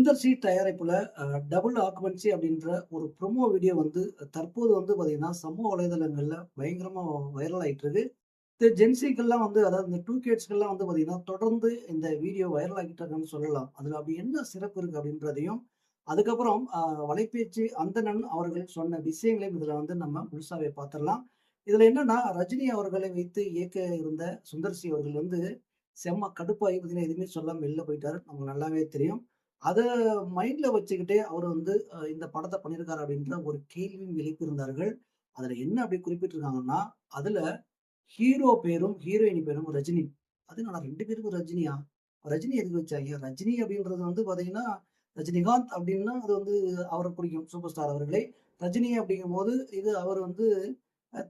Sundar C தயாரிப்புல double occupancy அப்படின்ற ஒரு promo video வந்து தற்போது வந்து பார்த்தீங்கன்னா, சமூக வலைதளங்கள்ல பயங்கரமா வைரல் ஆயிட்டு இருக்கு. இந்த ஜென்ஸிக்கெல்லாம் வந்து அதாவது இந்த 2 கிட்ஸ்க்கெல்லாம் வந்து பார்த்தீங்கன்னா, தொடர்ந்து இந்த வீடியோ வைரல் ஆகிட்டு இருக்காங்கன்னு சொல்லலாம். அதுல அப்படி என்ன சிறப்பு இருக்கு அப்படின்றதையும், அதுக்கப்புறம் வலைபேச்சு அந்தணன் அவர்கள் சொன்ன விஷயங்களையும் இதுல வந்து நம்ம முழுசாவே பார்த்துடலாம். இதுல என்னன்னா, ரஜினி அவர்களை வைத்து இயக்க இருந்த சுந்தர் சி அவர்கள் வந்து செம்ம கடுப்பாகி பார்த்தீங்கன்னா, எதுவுமே சொல்லாம வெளில போயிட்டாரு. நமக்கு நல்லாவே தெரியும். அத மைண்ட்ல வச்சுக்கிட்டே அவரு வந்து இந்த படத்த பண்ணியிருக்காரு அப்படின்ற ஒரு கேள்வியும் எழுப்பியிருந்தார்கள். அதுல என்ன அப்படி குறிப்பிட்டிருக்காங்கன்னா, அதுல ஹீரோ பேரும், ஹீரோயினி பேரும் ரஜினி. அது என்னடா 2 பேருக்கும் ரஜினியா? ரஜினி எதுக்கு வச்சாய்ங்க? ரஜினி அப்படின்றது வந்து பார்த்தீங்கன்னா, ரஜினிகாந்த் அப்படின்னா அது வந்து அவர பிடிக்கும். சூப்பர் ஸ்டார் அவர்களை. ரஜினி அப்படிங்கும்போது, இது அவர் வந்து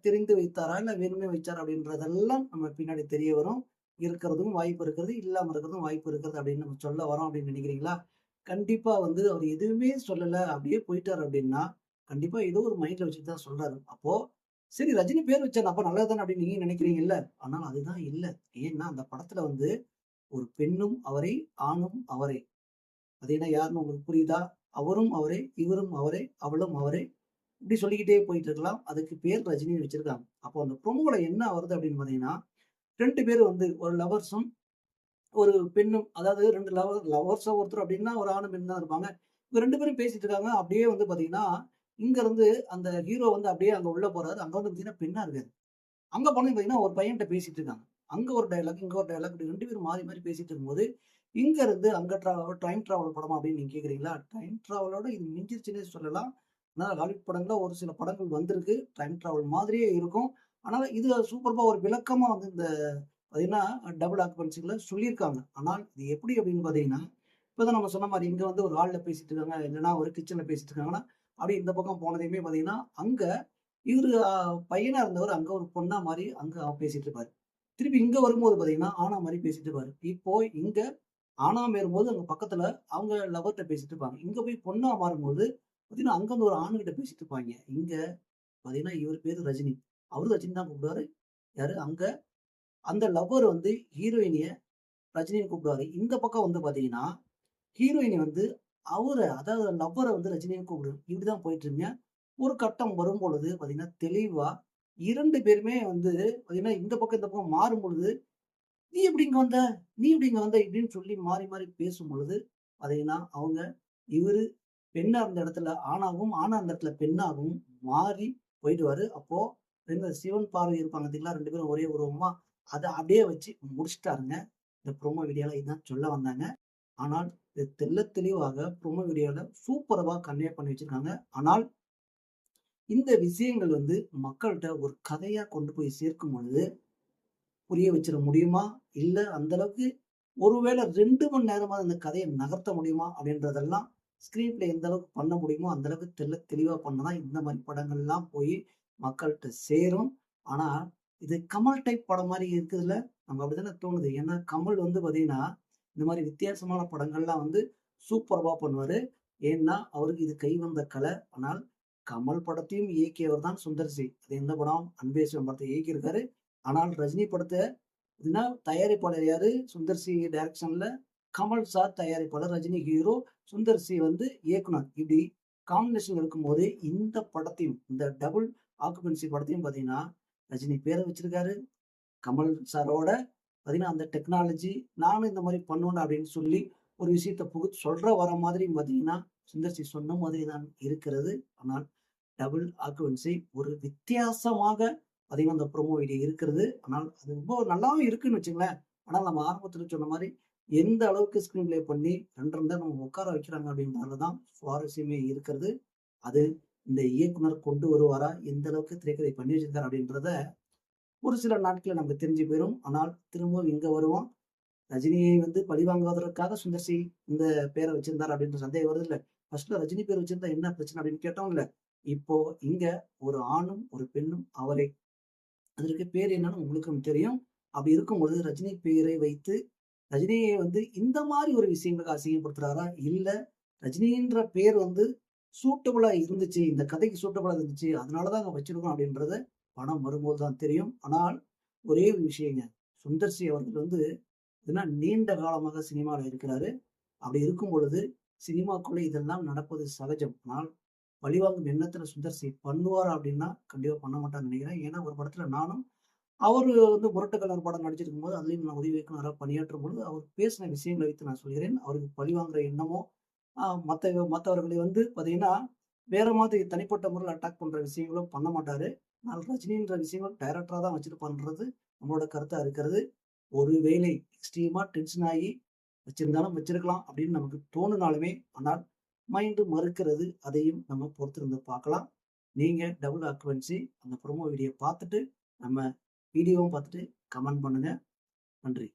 தெரிந்து வைத்தாரா? இல்ல வேணும்னே வச்சாரா? அப்படின்றதெல்லாம் நம்ம பின்னாடி தெரிய வரும். இருக்கிறதும் வாய்ப்பு இருக்கிறது, இல்லாம இருக்கிறதும் வாய்ப்பு இருக்கிறது அப்படின்னு நம்ம சொல்ல வரோம் அப்படின்னு நினைக்கிறீங்களா? கண்டிப்பா வந்து அவர் எதுவுமே சொல்லல. அப்படியே போயிட்டாரு அப்படின்னா, கண்டிப்பா ஏதோ ஒரு மைண்ட்ல வச்சுட்டு தான் சொல்றாரு. அப்போ சரி ரஜினி பேர் வச்சாரு. அப்ப நல்லது தானே அப்படின்னு நீங்க நினைக்கிறீங்கல்ல. ஆனால் அதுதான் இல்ல. ஏன்னா அந்த படத்துல வந்து ஒரு பெண்ணும் அவரே, ஆணும் அவரே. அது என்ன யாருன்னு உங்களுக்கு புரியுதா? அவரும் அவரே, இவரும் அவரே, அவளும் அவரே. இப்படி சொல்லிக்கிட்டே போயிட்டு இருக்கலாம். அதுக்கு பேர் ரஜினின்னு வச்சிருக்காங்க. அப்போ அந்த ப்ரோமோல என்ன வருது அப்படின்னு பார்த்தீங்கன்னா, 2 பேரும் வந்து ஒரு லவர்ஸும், ஒரு பெண்ணும் அதாவது 2 லவர்ஸா ஒருத்தர் அப்படின்னா ஒரு ஆணும், பெண்ணும் தான் இருப்பாங்க. இவங்க 2 பேரும் பேசிட்டு இருக்காங்க. அப்படியே வந்து பார்த்தீங்கன்னா, இங்க இருந்து அந்த ஹீரோ வந்து அப்படியே அங்க உள்ள போறாரு. அங்க வந்து பார்த்தீங்கன்னா பெண்ணா இருக்காரு. அங்க போனீங்க பார்த்தீங்கன்னா, ஒரு பையன்ட்ட பேசிட்டு இருக்காங்க. அங்க ஒரு டயலாக், இங்க ஒரு டயலாக் இப்படி 2 பேரும் மாறி, மாறி பேசிட்டு இருக்கும்போது, இங்க இருந்து அங்க டைம் டிராவல் படமா அப்படின்னு நீங்க கேட்கிறீங்களா? டைம் டிராவலோட இது மிஞ்சிருச்சுன்னே சொல்லலாம். ஆனா ஹாலிவுட் படங்கள்ல ஒரு சில படங்கள் வந்திருக்கு. டைம் டிராவல் மாதிரியே இருக்கும். ஆனா இது சூப்பர்பா ஒரு விளக்கமா வந்து இந்த பார்த்தீங்கன்னா, டபுள் ஆக்குபென்சில சொல்லியிருக்காங்க. ஆனால் இது எப்படி அப்படின்னு பார்த்தீங்கன்னா, இப்ப தான் நம்ம சொன்ன மாரி இங்க வந்து ஒரு ஹால்ல பேசிட்டு இருக்காங்க. இல்லன்னா ஒரு கிட்சன்ல பேசிட்டு இருக்காங்கன்னா, அப்படியே இந்த பக்கம் போனதையுமே பார்த்தீங்கன்னா, அங்க இவரு பையனா இருந்தவரு அங்க ஒரு பொண்ணா மாறி அங்க பேசிட்டு இருப்பாரு. திருப்பி இங்க வரும்போது பார்த்தீங்கன்னா, ஆணா மாறி பேசிட்டு இருப்பாரு. இப்போ இங்க ஆணா மாறும்போது அங்க பக்கத்துல அவங்க லவர்ட்ட பேசிட்டு இருப்பாங்க. இங்க போய் பொண்ணா மாறும்போது பார்த்தீங்கன்னா, அங்க வந்து ஒரு ஆணுகிட்ட பேசிட்டு இருப்பாய்ங்க. இங்க பார்த்தீங்கன்னா, இவரு பேரு ரஜினி. அவரும் ரஜினி தான் கூப்பிடுவாரு. யாரு? அங்க அந்த லவ்வர் வந்து ஹீரோயினிய ரஜினின்னு கூப்பிடுவாரு. இந்த பக்கம் வந்து பார்த்தீங்கன்னா, ஹீரோயினி வந்து அதாவது லவ்வர வந்து ரஜினின்னு கூப்பிடும். இப்படிதான் போயிட்டு இருக்குங்க. ஒரு கட்டம் வரும்பொழுது பார்த்தீங்கன்னா, தெளிவா 2 பேருமே வந்து பார்த்தீங்கன்னா, இந்த பக்கம், இந்த பக்கம் மாறும்பொழுது, "நீ எப்படி இங்க வந்த? நீ எப்படி இங்க வந்த?" இப்படின்னு சொல்லி மாறி, மாறி பேசும்பொழுது பார்த்தீங்கன்னா, இவரு பெண்ணா இருந்த இடத்துல ஆணாகவும், ஆணா இருந்த இடத்துல பெண்ணாகவும் மாறி போயிடுவாரு. அப்போ இந்த சிவன் பார்வை இருப்பாங்க பார்த்தீங்களா? 2 பேரும் ஒரே உருவமா, அத அப்படியே வச்சு முடிச்சுட்டாருங்க. இந்த ப்ரோமோ வீடியோல இதுதான் சொல்ல வந்தாங்க. ஆனால் இது தெள்ளத் தெளிவாக ப்ரோமோ வீடியோல சூப்பர்பா கன்வே பண்ணி வச்சிருக்காங்க. ஆனால் இந்த விஷயங்கள் வந்து மக்கள்ட்ட ஒரு கதையா கொண்டு போய் சேர்க்கும் பொழுது, புரிய வச்சிட முடியுமா? இல்ல அந்த அளவுக்கு ஒருவேளை 2 மணி நேரமாவது அந்த கதைய நகர்த்த முடியுமா? அப்படின்றதெல்லாம் ஸ்க்ரீன் பிளே எந்த அளவுக்கு பண்ண முடியுமோ, அந்த அளவுக்கு தெள்ளத் தெளிவா பண்ணா தான் இந்த மாரி படங்கள்லாம் போய் மக்கள்ட்ட சேரும். ஆனா, இது கமல் டைப் படம் மாரி இருக்குதுல்ல? நமக்கு அப்படித்தானே தோணுது. ஏன்னா, கமல் வந்து பார்த்தீங்கன்னா, இந்த மாரி வித்தியாசமான படங்கள்லாம் வந்து சூப்பர்பா பண்ணுவாரு. ஏன்னா, அவருக்கு இது கைவந்த கலை. ஆனால், கமல் படத்தையும் இயக்கியவர் தான் சுந்தர் சி. அது எந்த படம்? அன்பே சிவம் படத்த இயக்கியிருக்காரு. ஆனால், ரஜினி படத்த இதுனா தயாரிப்பாளர் யாரு? சுந்தர் சி டைரக்ஷன்ல கமல் சார் தயாரிப்பாளர், ரஜினி ஹீரோ, சுந்தர் சி வந்து இயக்குனர். இப்படி காம்பினேஷன் இருக்கும்போது, இந்த படத்தையும் இந்த டபுள் ஆக்குபென்சி படத்தையும் பார்த்தீங்கன்னா, ரஜினி பேர வச்சிருக்காரு. கமல் சாரோட பார்த்தீங்கன்னா, அந்த டெக்னாலஜி நானும் இந்த மாரி பண்ணுவேன்டா அப்படின்னு சொல்லி ஒரு விஷயத்த சொல்ற வர மாதிரியும் பார்த்தீங்கன்னா, சுந்தர் சி சொன்ன மாதிரி தான் இருக்கிறது. ஆனால் டபுள் ஆக்குபென்சி ஒரு வித்தியாசமாக பார்த்தீங்கன்னா, அந்த ப்ரோமோ வீடியோ இருக்கிறது. ஆனால் அது ரொம்ப நல்லாவும் இருக்குன்னு வச்சுக்கங்களேன். ஆனால் நம்ம ஆரம்பத்தில சொன்ன மாரி எந்த அளவுக்கு ஸ்க்ரீன் ப்ளே பண்ணி 2 2 நம்ம உட்கார வைக்கிறாங்க அப்படின்றதுல தான் சுவாரஸ்யமே இருக்கிறது. அது இந்த இயக்குனர் கொண்டு வருவாரா? எந்த அளவுக்கு திரைக்கதை பண்ணி வச்சிருக்காரு அப்படின்றத ஒரு சில நாட்கள்ல நமக்கு தெரிஞ்சு போயிரும். ஆனால் திரும்பவும் இங்க வருவோம். ரஜினியை வந்து பழிவாங்குவதற்காக சுந்தர் சி இந்த பேர வச்சிருந்தார் அப்படின்ற சந்தேகம் வருதுல்ல. ஃபர்ஸ்ட்ல ரஜினி பேர் வச்சிருந்தா என்ன பிரச்சனை அப்படின்னு கேட்டோம்ல. இப்போ இங்க ஒரு ஆணும், ஒரு பெண்ணும் அவரே. அதற்கு பேர் என்னன்னு உங்களுக்கும் தெரியும். அப்படி இருக்கும்பொழுது ரஜினி பெயரை வைத்து ரஜினியை வந்து இந்த மாரி ஒரு விஷயங்களுக்கு அசிங்கப்படுத்துறாரா? இல்ல ரஜினின்ற பேர் வந்து சூட்டபிளா இருந்துச்சு. இந்த கதைக்கு சூட்டபிளா இருந்துச்சு. அதனால தான் அங்க வச்சிருக்கோம் அப்படின்றத படம் வரும்போது தான் தெரியும். ஆனால் ஒரே ஒரு விஷயங்க. சுந்தர் சி அவர்கள் வந்து ஏன்னா நீண்ட காலமாக சினிமால இருக்கிறாரு. அப்படி இருக்கும் பொழுது, சினிமாக்குள்ள இதெல்லாம் நடப்பது சகஜம். ஆனால் பழிவாங்கும் எண்ணத்துல சுந்தர் சி பண்ணுவாரா அப்படின்னா, கண்டிப்பா பண்ண மாட்டார்ன்னு நினைக்கிறேன். ஏன்னா ஒரு படத்துல நானும் அவரு வந்து முரட்டு கலர் படம் நடிச்சிருக்கும்போது, அதிலயும் நான் உதவி இயக்குனரா பணியாற்றும்பொழுது, அவர் பேசின விஷயங்கள வைத்து நான் சொல்கிறேன். அவருக்கு பழிவாங்குற எண்ணமோ, மத்தவர்களை வந்து பார்த்தீங்கன்னா, வேற மாதிரி தனிப்பட்ட முறையில அட்டாக் பண்ற விஷயங்களும் பண்ண மாட்டாரு. ஆனால் ரஜினின்ற விஷயங்கள் டைரக்டரா தான் வச்சுட்டு பண்றது நம்மளோட கருத்தா இருக்கிறது. ஒருவேளை எக்ஸ்ட்ரீமா டென்ஷன் ஆகி வச்சிருந்தாலும் வச்சிருக்கலாம் அப்படின்னு நமக்கு தோணுனாலுமே, ஆனால் மைண்ட் மறுக்கிறது. அதையும் நம்ம பொறுத்திருந்து பார்க்கலாம். நீங்க டபுள் ஆக்குபென்சி அந்த ப்ரோமோ வீடியோ பார்த்துட்டு, நம்ம வீடியோவும் பார்த்துட்டு கமெண்ட் பண்ணுங்க. நன்றி.